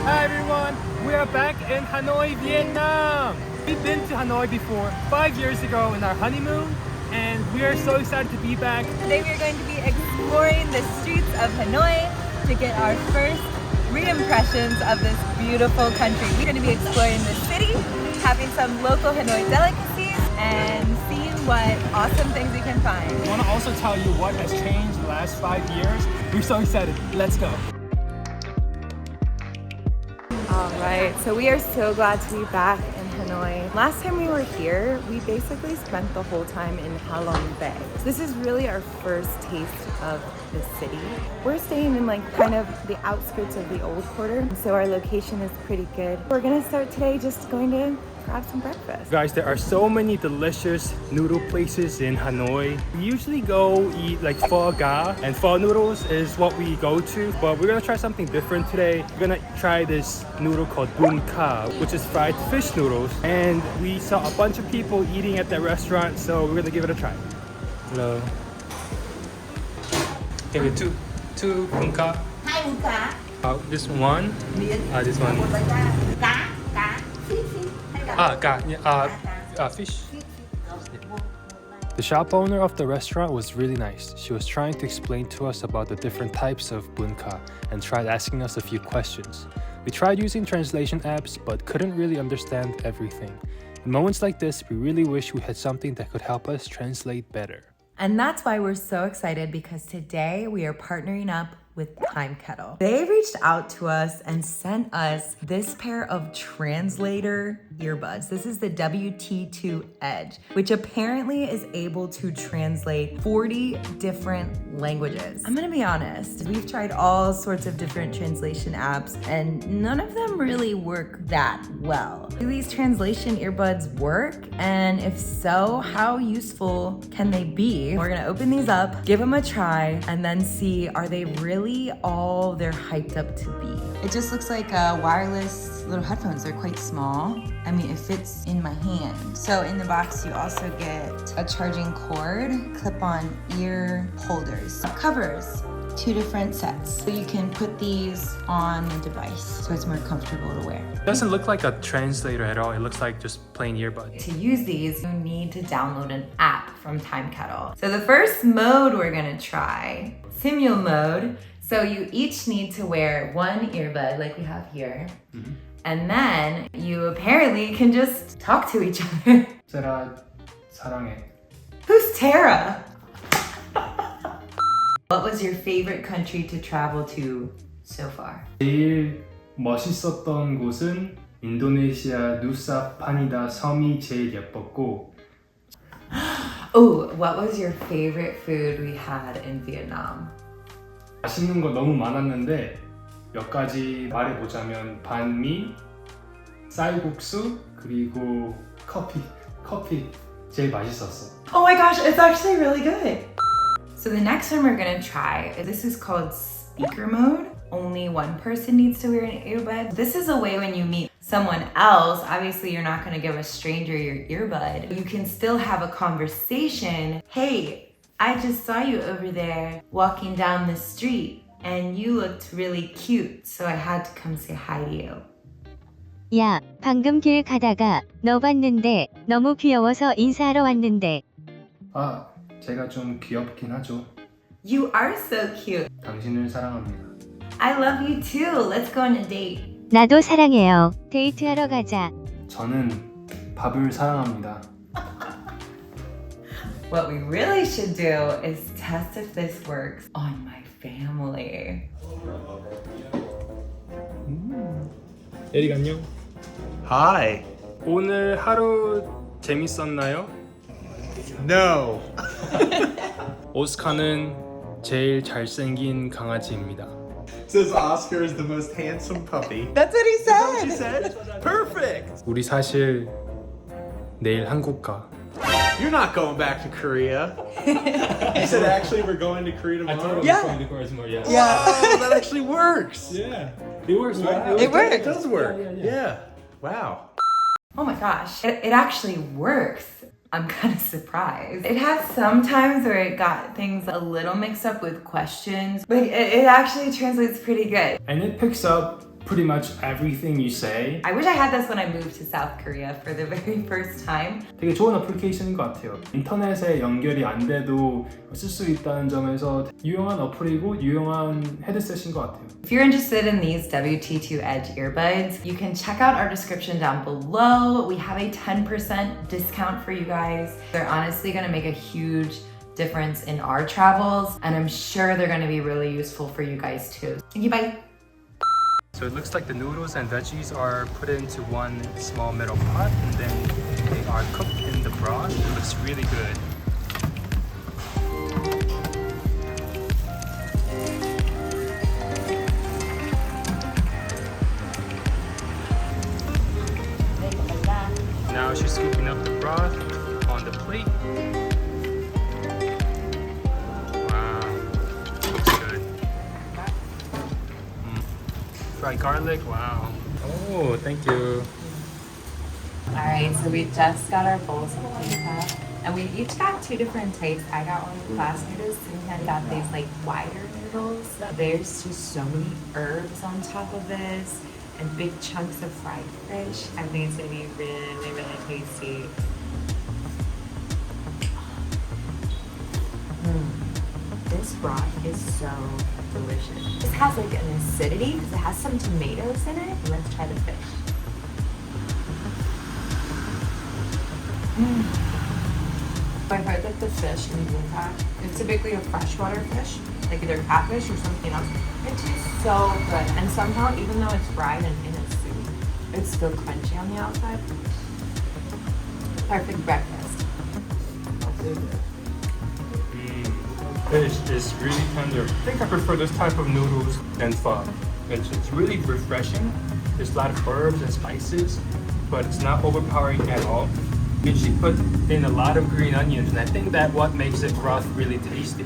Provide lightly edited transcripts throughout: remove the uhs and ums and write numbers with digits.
Hi everyone, we are back in Hanoi, Vietnam. We've been to Hanoi before 5 years ago in our honeymoon, and we are so excited to be back. Today we are going to be exploring the streets of Hanoi to get our first re-impressions of this beautiful country. We're going to be exploring the city, having some local Hanoi delicacies, and seeing what awesome things we can find. We want to also tell you what has changed the last 5 years. We're so excited. Let's go. Alright, so we are so glad to be back in Hanoi. Last time we were here, we basically spent the whole time in Halong Bay. So this is really our first taste of the city. We're staying in kind of the outskirts of the old quarter, so our location is pretty good. We're gonna start today just going to grab some breakfast. Guys, there are so many delicious noodle places in Hanoi. We usually go eat pho ga, and pho noodles is what we go to, but we're gonna try something different today. We're gonna try this noodle called bun ka, which is fried fish noodles, and we saw a bunch of people eating at that restaurant, so we're gonna give it a try. Hello. Okay, two bun ka. Hai con cá. This one. Miếng. This one. Một loại cá. Cá. Fish. The shop owner of the restaurant was really nice. She was trying to explain to us about the different types of bun ka and tried asking us a few questions. We tried using translation apps but couldn't really understand everything. In moments like this, we really wish we had something that could help us translate better. And that's why we're so excited, because today we are partnering up with Timekettle. They reached out to us and sent us this pair of Translator Earbuds. This is the WT2 Edge, which apparently is able to translate 40 different languages. I'm gonna be honest, we've tried all sorts of different translation apps and none of them really work that well. Do these translation earbuds work? And if so, how useful can they be? We're gonna open these up, give them a try, and then see, are they really all they're hyped up to be? It just looks like wireless little headphones. They're quite small. I mean, it fits in my hand. So in the box, you also get a charging cord, clip-on ear holders, covers, 2 different sets. So you can put these on the device so it's more comfortable to wear. It doesn't look like a translator at all. It looks like just plain earbuds. To use these, you need to download an app from Timekettle. So the first mode we're gonna try, simul mode. So you each need to wear one earbud like we have here. Mm-hmm. And then you apparently can just talk to each other. Sarah, 사랑해. Who's Tara? What was your favorite country to travel to so far? 제일 멋있었던 곳은 인도네시아 누사 파니다 섬이 제일 예뻤고. Oh, what was your favorite food we had in Vietnam? 맛있는 거 너무 많았는데 몇 가지 말해보자면 반미, 쌀국수, 그리고 커피 제일 맛있었어. Oh my gosh, it's actually really good. So the next one we're gonna try, this is called speaker mode. Only one person needs to wear an earbud. This is a way when you meet someone else, obviously you're not gonna give a stranger your earbud. You can still have a conversation. Hey, I just saw you over there walking down the street and you looked really cute, so I had to come say hi to you. 야, 방금 길 가다가 너 봤는데 너무 귀여워서 인사하러 왔는데. 아, 제가 좀 귀엽긴 하죠. You are so cute. 당신을 사랑합니다. I love you too. Let's go on a date. 나도 사랑해요. 데이트하러 가자. 저는 밥을 사랑합니다. What we really should do is test if this works on my family. 에릭 안녕. Hi. 오늘 하루 재밌었나요? No. 오스카는 제일 잘생긴 강아지입니다. Says Oscar is the most handsome puppy. That's what he That's what said. she said? Perfect. 우리 사실 내일 한국 가. You're not going back to Korea. You said actually we're going to Korea tomorrow? Yeah. Wow, that actually works. Yeah. It works, right? It works. It does work. Yeah. Yeah. Wow. Oh my gosh, it actually works. I'm kind of surprised. It had some times where it got things a little mixed up with questions, but it actually translates pretty good. And it picks up pretty much everything you say. I wish I had this when I moved to South Korea for the very first time. 되게 좋은 어플리케이션인 것 같아요. 인터넷에 연결이 안 돼도 쓸 수 있다는 점에서 유용한 어플이고 유용한 헤드셋인 것 같아요. If you're interested in these WT2 Edge earbuds, you can check out our description down below. We have a 10% discount for you guys. They're honestly gonna make a huge difference in our travels, and I'm sure they're gonna be really useful for you guys too. Thank you, bye. So it looks like the noodles and veggies are put into one small metal pot and then they are cooked in the broth. It looks really good. Now she's scooping up the broth on the plate. Wow, looks good. Fried garlic, wow. Oh, thank you. Alright, so we just got our bowls of pizza, and we each got two different types. I got one of glass noodles, and got these like wider noodles. There's just so many herbs on top of this, and big chunks of fried fish. I think it's gonna be really, really tasty. This broth is so delicious. This has like an acidity because it has some tomatoes in it. Let's try the fish. I've heard that the fish in Bangkok is typically a freshwater fish, like either catfish or something else. It tastes so good, and somehow, even though it's fried and in a soup, it's still crunchy on the outside. Perfect breakfast. Fish is really tender. I think I prefer this type of noodles than pho. It's really refreshing. There's a lot of herbs and spices, but it's not overpowering at all. And she put in a lot of green onions, and I think that's what makes it broth really tasty.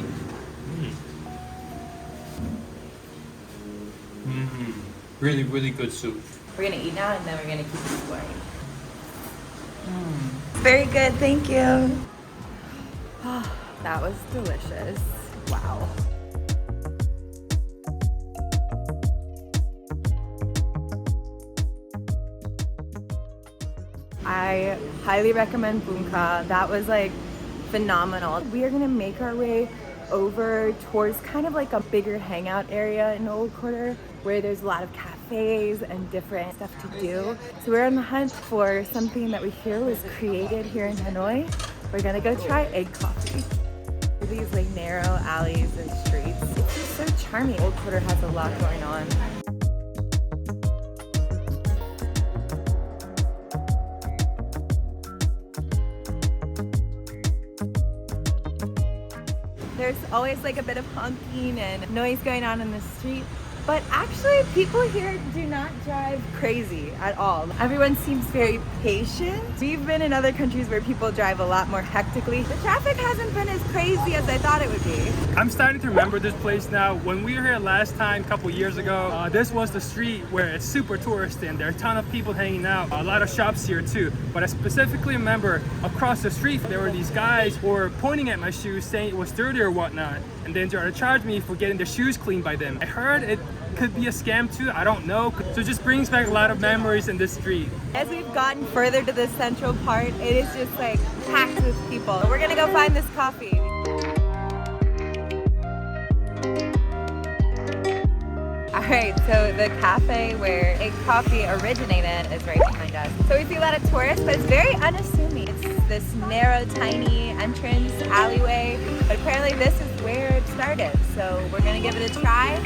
Really, really good soup. We're gonna eat now, and then we're gonna keep exploring. Very good, thank you. That was delicious. Wow. I highly recommend Bunka. That was like phenomenal. We are gonna make our way over towards kind of like a bigger hangout area in the Old Quarter where there's a lot of cafes and different stuff to do. So we're on the hunt for something that we hear was created here in Hanoi. We're gonna go try egg coffee. These like narrow alleys and streets. It's just so charming. Old Quarter has a lot going on. There's always like a bit of honking and noise going on in the street. But actually, people here do not drive crazy at all. Everyone seems very patient. We've been in other countries where people drive a lot more hectically. The traffic hasn't been as crazy as I thought it would be. I'm starting to remember this place now. When we were here last time, a couple years ago, this was the street where it's super touristy and there are a ton of people hanging out. A lot of shops here too. But I specifically remember across the street, there were these guys who were pointing at my shoes saying it was dirty or whatnot. And then tried to charge me for getting their shoes cleaned by them. I heard it could be a scam too, I don't know. So it just brings back a lot of memories in this street. As we've gotten further to the central part, it is just like packed with people. We're gonna go find this coffee. Alright, so the cafe where egg coffee originated is right behind us. So we see a lot of tourists, but it's very unassuming. It's this narrow, tiny entrance alleyway, but apparently this is where it started. So we're gonna give it a try.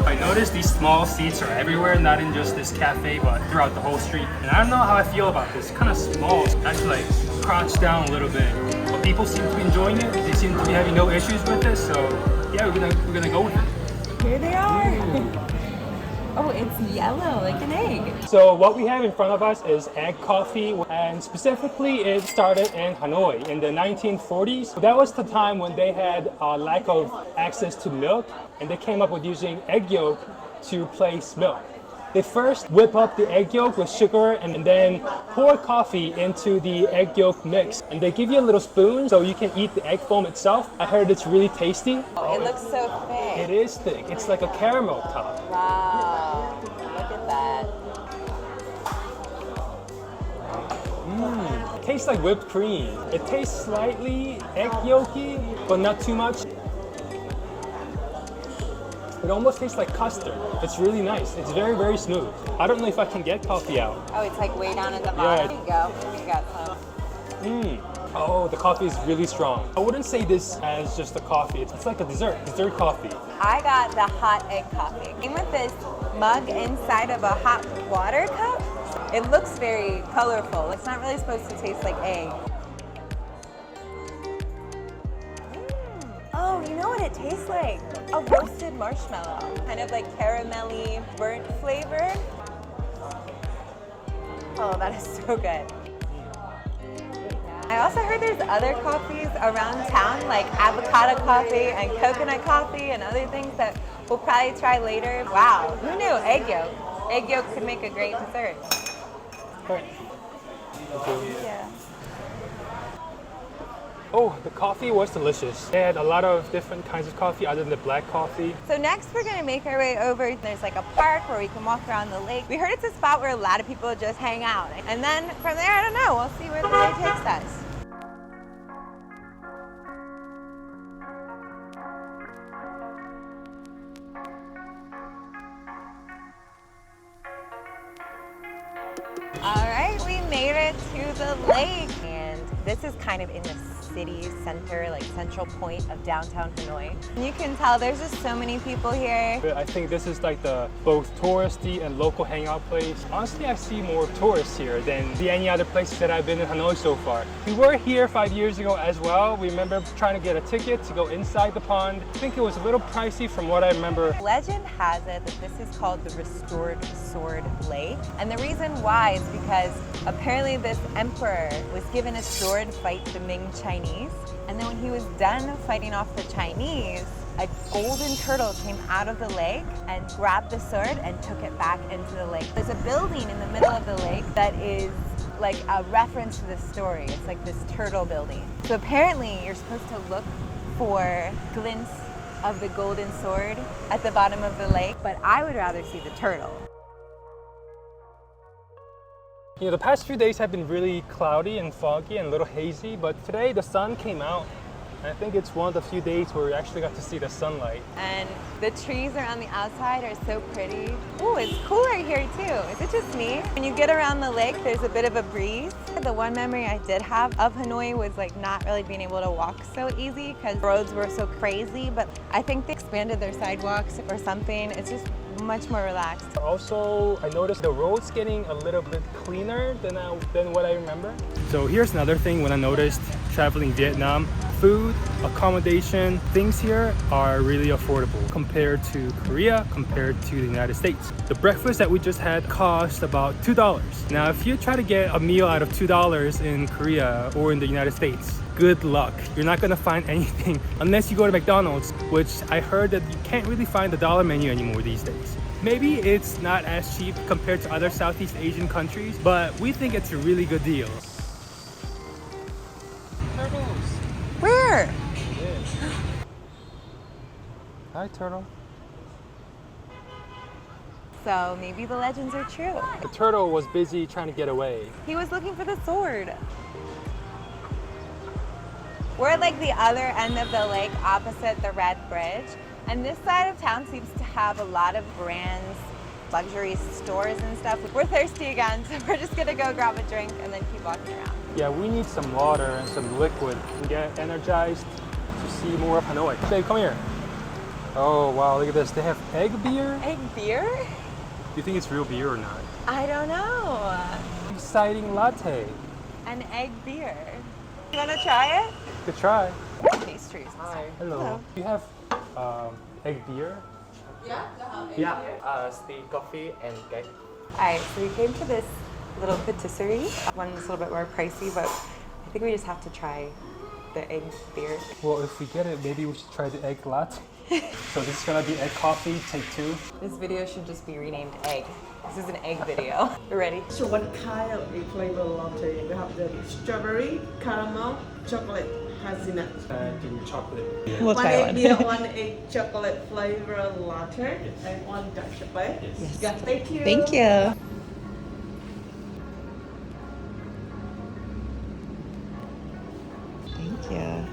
I noticed these small seats are everywhere, not in just this cafe, but throughout the whole street. And I don't know how I feel about this. It's kind of small. I should like crouch down a little bit. But people seem to be enjoying it. They seem to be having no issues with this. So yeah, we're gonna go with it. Here they are. Oh, it's yellow like an egg. So what we have in front of us is egg coffee, and specifically it started in Hanoi in the 1940s. That was the time when they had a lack of access to milk, and they came up with using egg yolk to place milk. They first whip up the egg yolk with sugar and then pour coffee into the egg yolk mix. And they give you a little spoon so you can eat the egg foam itself. I heard it's really tasty. Oh, it looks so thick. It is thick. It's like a caramel top. Wow. Look at that. It tastes like whipped cream. It tastes slightly egg yolky, but not too much. It almost tastes like custard. It's really nice. It's very, very smooth. I don't know if I can get coffee out. Oh, it's like way down at the bottom. Yeah. There you go. We got some. Oh, the coffee is really strong. I wouldn't say this as just a coffee. It's like a dessert coffee. I got the hot egg coffee. Came with this mug inside of a hot water cup. It looks very colorful. It's not really supposed to taste like egg. Oh, you know what it tastes like? A roasted marshmallow. Kind of like caramelly, burnt flavor. Oh, that is so good. I also heard there's other coffees around town, like avocado coffee and coconut coffee and other things that we'll probably try later. Wow, who knew egg yolk? Egg yolk could make a great dessert. Right. Yeah. Oh, the coffee was delicious. They had a lot of different kinds of coffee other than the black coffee. So next we're gonna make our way over. There's like a park where we can walk around the lake. We heard it's a spot where a lot of people just hang out. And then from there, I don't know, we'll see where the day takes us. All right, we made it to the lake. And this is kind of in the city center, like central point of downtown Hanoi. And you can tell there's just so many people here. I think this is like the both touristy and local hangout place. Honestly, I see more tourists here than any other places that I've been in Hanoi so far. We were here 5 years ago as well. We remember trying to get a ticket to go inside the pond. I think it was a little pricey from what I remember. Legend has it that this is called the Restored Sword Lake. And the reason why is because apparently this emperor was given a sword to fight the Ming Chinese. And then when he was done fighting off the Chinese, a golden turtle came out of the lake and grabbed the sword and took it back into the lake. There's a building in the middle of the lake that is like a reference to this story. It's like this turtle building. So apparently you're supposed to look for glints of the golden sword at the bottom of the lake, but I would rather see the turtle. You know, the past few days have been really cloudy and foggy and a little hazy, but today the sun came out. And I think it's one of the few days where we actually got to see the sunlight. And the trees around the outside are so pretty. Ooh, it's cooler here too. Is it just me? When you get around the lake, there's a bit of a breeze. The one memory I did have of Hanoi was like not really being able to walk so easy because roads were so crazy, but I think they expanded their sidewalks or something. It's just much more relaxed. Also, I noticed the road's getting a little bit cleaner than what I remember. So here's another thing when I noticed traveling Vietnam. Food, accommodation, things here are really affordable compared to Korea, compared to the United States. The breakfast that we just had cost about $2. Now, if you try to get a meal out of $2 in Korea or in the United States, good luck. You're not gonna find anything unless you go to McDonald's, which I heard that you can't really find the dollar menu anymore these days. Maybe it's not as cheap compared to other Southeast Asian countries, but we think it's a really good deal. Turtles. Where? Hi, turtle. So maybe the legends are true. The turtle was busy trying to get away. He was looking for the sword. We're at like the other end of the lake opposite the Red Bridge. And this side of town seems to have a lot of brands, luxury stores and stuff. We're thirsty again, so we're just gonna go grab a drink and then keep walking around. Yeah, we need some water and some liquid to get energized to see more of Hanoi. Babe, come here. Oh, wow, look at this. They have egg beer? Egg beer? Do you think it's real beer or not? I don't know. Exciting latte. An egg beer. You wanna try it? Good try. Pastries. Hi. Hello. Do you have egg beer? Yeah, steamed coffee and cake. Alright, so we came to this little patisserie. One is a little bit more pricey, but I think we just have to try the egg beer. Well, if we get it, maybe we should try the egg latte. So this is gonna be egg coffee, take 2. This video should just be renamed Egg. This is an egg video. You ready? So what kind of the flavor latte? We have the strawberry, caramel, chocolate, hazelnut. Do chocolate. We'll One try egg one. beer, one egg chocolate flavor latte, Yes. and one dark chocolate. Yes. Yeah, thank you. Thank you. Thank you.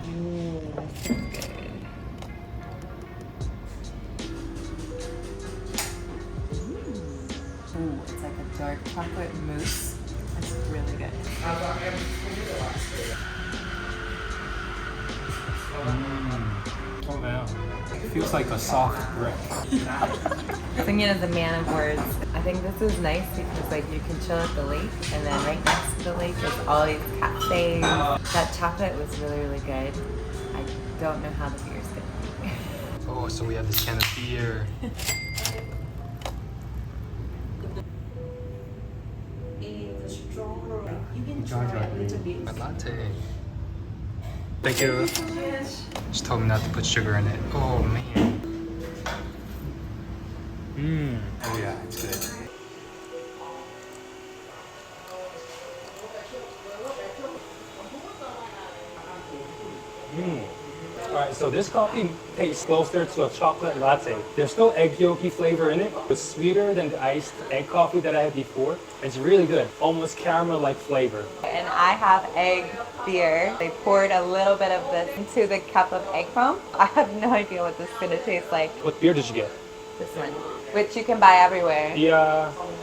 Ooh, it's like a dark chocolate mousse. It's really good. Oh wow. It feels like a soft brick. Seunghyun is a man of words. I think this is nice because like you can chill at the lake, and then right next to the lake is all these cafes. That chocolate was really, really good. I don't know how the beer's gonna be. Oh, so we have this can of beer. You can try a little bit. A latte. Thank you. She told me not to put sugar in it. Oh man. Oh yeah, it's good. Alright, so this coffee tastes closer to a chocolate latte. There's no egg yolky flavor in it. It's sweeter than the iced egg coffee that I had before. It's really good. Almost caramel-like flavor. And I have egg beer. They poured a little bit of this into the cup of egg foam. I have no idea what this is gonna taste like. What beer did you get? This one, which you can buy everywhere. The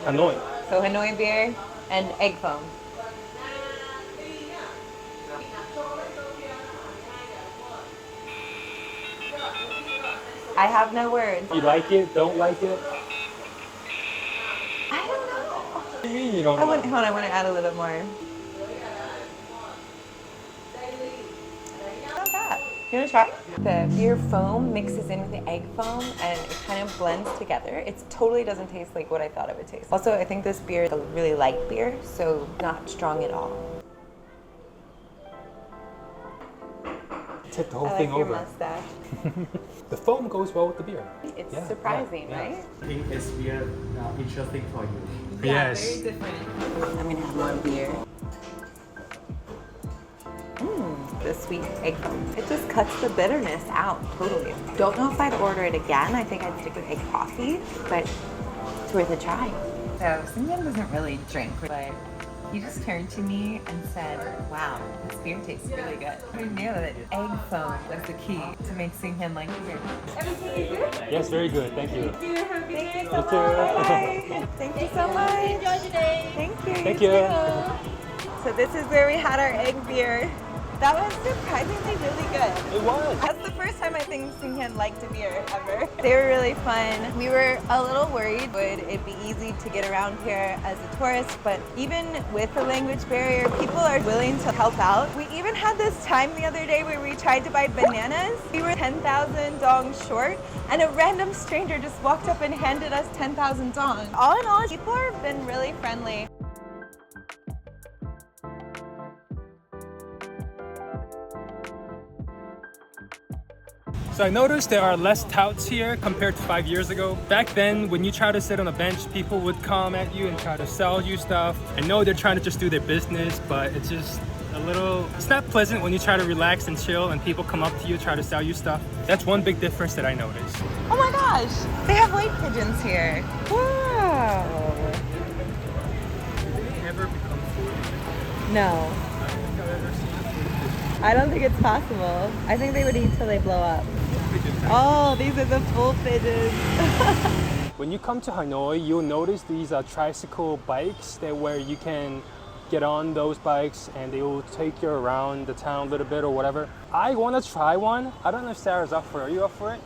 Hanoi. So Hanoi beer and egg foam. I have no words. You like it? Don't like it? I don't know. What do you mean you don't Hold like on, I want to add a little more. Not bad. You want to try? The beer foam mixes in with the egg foam and it kind of blends together. It totally doesn't taste like what I thought it would taste. Also, I think this beer is a really light beer, so not strong at all. Tip the whole I thing like your over. mustache. The foam goes well with the beer. It's Yeah, surprising, yeah, yeah. right? I think it's weird, interesting for you. Yes. Very different. I'm gonna have one beer. The sweet egg foam. It just cuts the bitterness out totally. Don't know if I'd order it again. I think I'd stick with egg coffee, but it's worth a try. So Seunghyun doesn't really drink, but he just turned to me and said, wow, this beer tastes really good. I knew that egg foam was the key to make Seunghyun like beer. Everything is good? Yes, very good. Thank you. Thank you so much. too. Bye. Thank you so much. Enjoy today. Thank you. Thank you. Too. So this is where we had our egg beer. That was surprisingly really good. It was. That's the first time I think Seunghyun liked a beer ever. They were really fun. We were a little worried would it be easy to get around here as a tourist, but even with the language barrier, people are willing to help out. We even had this time the other day where we tried to buy bananas. We were 10,000 dong short, and a random stranger just walked up and handed us 10,000 dong. All in all, people have been really friendly. So I noticed there are less touts here compared to 5 years ago. Back then, when you try to sit on a bench, people would come at you and try to sell you stuff. I know they're trying to just do their business, but it's just a little, it's not pleasant when you try to relax and chill and people come up to you, try to sell you stuff. That's one big difference that I noticed. Oh my gosh, they have white pigeons here. Wow. Ever become food? No, I don't think it's possible. I think they would eat till they blow up. Oh, these are the full pigeons. When you come to Hanoi, you'll notice these tricycle bikes where you can get on those bikes and they will take you around the town a little bit or whatever. I want to try one. I don't know if Sarah's up for it. Are you up for it?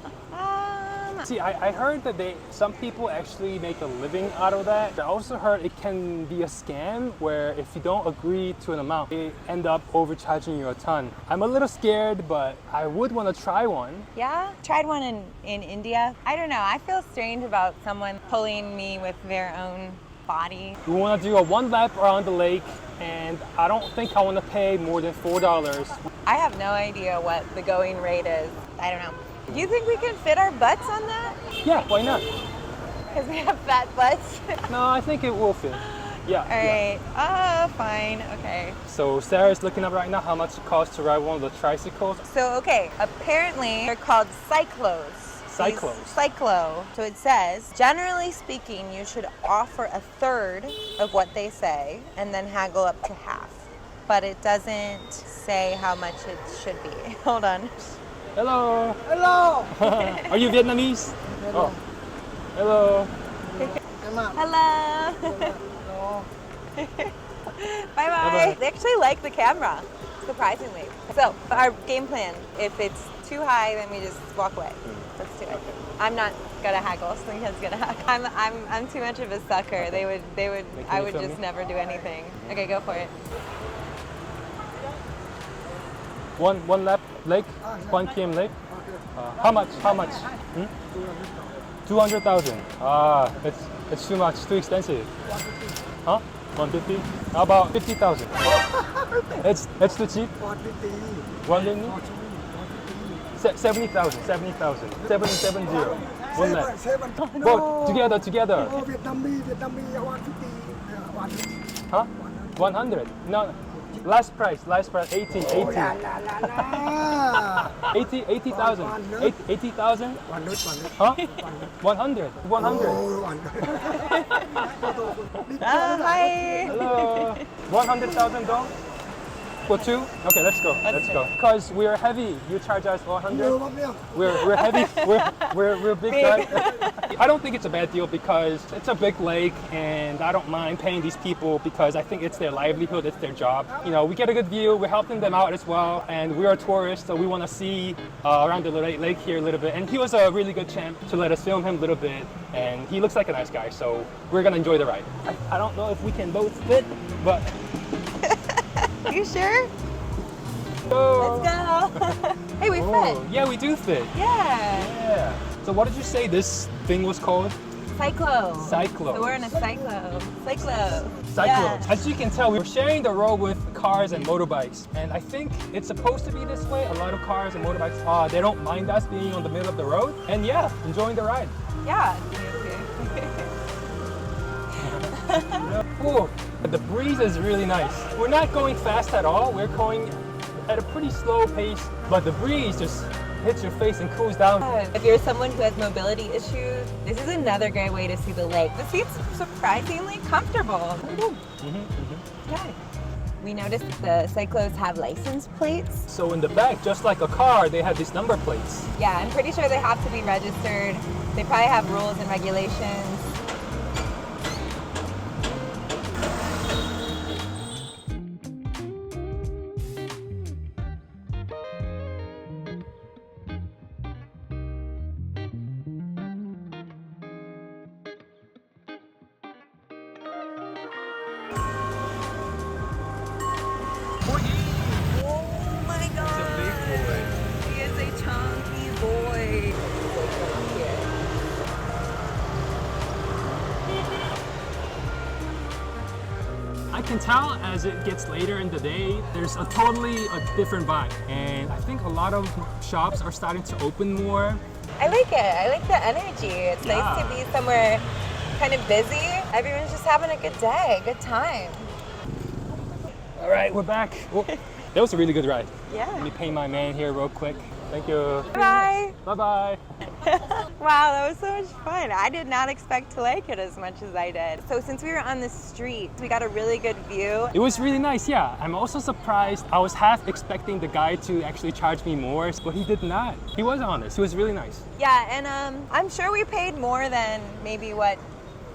See, I heard that some people actually make a living out of that. I also heard it can be a scam where if you don't agree to an amount, they end up overcharging you a ton. I'm a little scared, but I would want to try one. Yeah, tried one in India. I don't know, I feel strange about someone pulling me with their own body. We want to do a 1 lap around the lake and I don't think I want to pay more than $4. I have no idea what the going rate is. I don't know. Do you think we can fit our butts on that? Yeah, why not? Because we have fat butts. No, I think it will fit. Yeah. All right. Fine. Okay. So Sarah's looking up right now how much it costs to ride one of the tricycles. So, okay, apparently they're called cyclos. Cyclos. Cyclo. So it says, generally speaking, you should offer a third of what they say and then haggle up to half. But it doesn't say how much it should be. Hold on. Hello. Hello. Are you Vietnamese? Oh. Hello. Hello. Bye-bye. They actually like the camera, surprisingly. So, our game plan, if it's too high, then we just walk away. Let's do it. I'm not gonna haggle. Seunghyun's gonna haggle. I'm too much of a sucker. I would just never do anything. Okay, go for it. One lap leg, 1 km leg. How much? 200,000. It's too much, too expensive. Huh? 150? How about 50,000? It's too cheap. 150. 70,000. 770. One lap. Both together. Huh? 100. No. Last price, 80. 80,000. 80,000? Huh? 100. Hi. Hello. 100,000 dong? For two? Okay, let's go. Because we're heavy. You charge us 100. We're heavy. We're big guys. I don't think it's a bad deal because it's a big lake, and I don't mind paying these people because I think it's their livelihood, it's their job. You know, we get a good view. We're helping them out as well, and we're tourists, so we want to see around the lake here a little bit. And he was a really good champ to let us film him a little bit, and he looks like a nice guy, so we're gonna enjoy the ride. I don't know if we can both fit, but. Are you sure? Oh. Let's go. Hey, we fit. Yeah, we do fit. Yeah. So what did you say this thing was called? Cyclo. Cyclo. So we're in a cyclo. Cyclos. Yeah. As you can tell, we're sharing the road with cars and motorbikes. And I think it's supposed to be this way. A lot of cars and motorbikes, they don't mind us being on the middle of the road. And yeah, enjoying the ride. Yeah. Ooh, the breeze is really nice. We're not going fast at all. We're going at a pretty slow pace, but the breeze just hits your face and cools down. If you're someone who has mobility issues, this is another great way to see the lake. The seat's surprisingly comfortable. Okay. We noticed the cyclos have license plates. So in the back, just like a car, they have these number plates. Yeah, I'm pretty sure they have to be registered. They probably have rules and regulations. Oh my god! It's a big boy. He is a chunky boy. I can tell as it gets later in the day, there's a totally different vibe. And I think a lot of shops are starting to open more. I like it. I like the energy. It's nice to be somewhere kind of busy. Everyone's just having a good day, good time. All right, we're back. Well, that was a really good ride. Yeah. Let me pay my man here real quick. Thank you. Bye. Bye-bye. Wow, that was so much fun. I did not expect to like it as much as I did. So since we were on the street, we got a really good view. It was really nice, yeah. I'm also surprised. I was half expecting the guy to actually charge me more, but he did not. He was honest. He was really nice. Yeah, and I'm sure we paid more than maybe what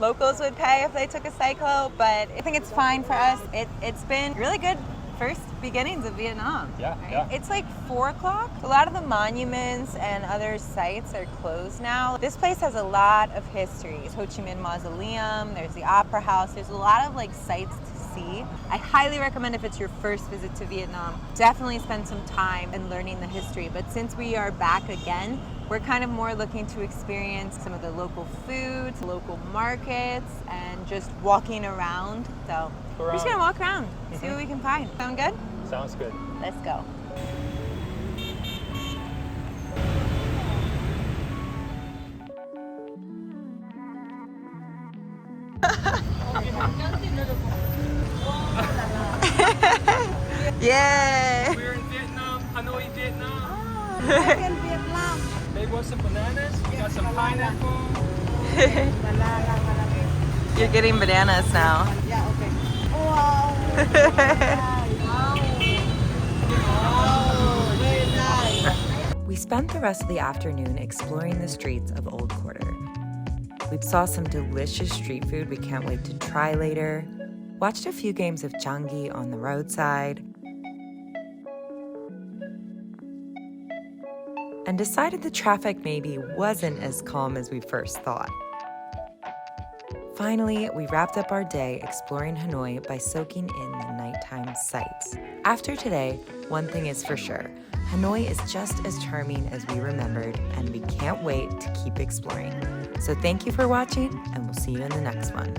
locals would pay if they took a cyclo, but I think it's fine for us. It's been really good first beginnings of Vietnam. Yeah, right? yeah. It's like 4 o'clock. A lot of the monuments and other sites are closed now. This place has a lot of history. It's Ho Chi Minh Mausoleum, there's the Opera House, there's a lot of like sites to see. I highly recommend if it's your first visit to Vietnam, definitely spend some time in learning the history. But since we are back again, We're kind of more looking to experience some of the local foods, local markets, and just walking around. So we're just gonna walk around, see what we can find. Sound good? Sounds good. Let's go. Yay! We're in Vietnam, Hanoi, Vietnam. In Vietnam. They want some bananas. We got some pineapple. You're getting bananas now. Yeah, okay. Wow. Wow, very nice. We spent the rest of the afternoon exploring the streets of Old Quarter. We saw some delicious street food we can't wait to try later, watched a few games of jangi on the roadside, and decided the traffic maybe wasn't as calm as we first thought. Finally, we wrapped up our day exploring Hanoi by soaking in the nighttime sights. After today, one thing is for sure, Hanoi is just as charming as we remembered, and we can't wait to keep exploring. So thank you for watching, and we'll see you in the next one.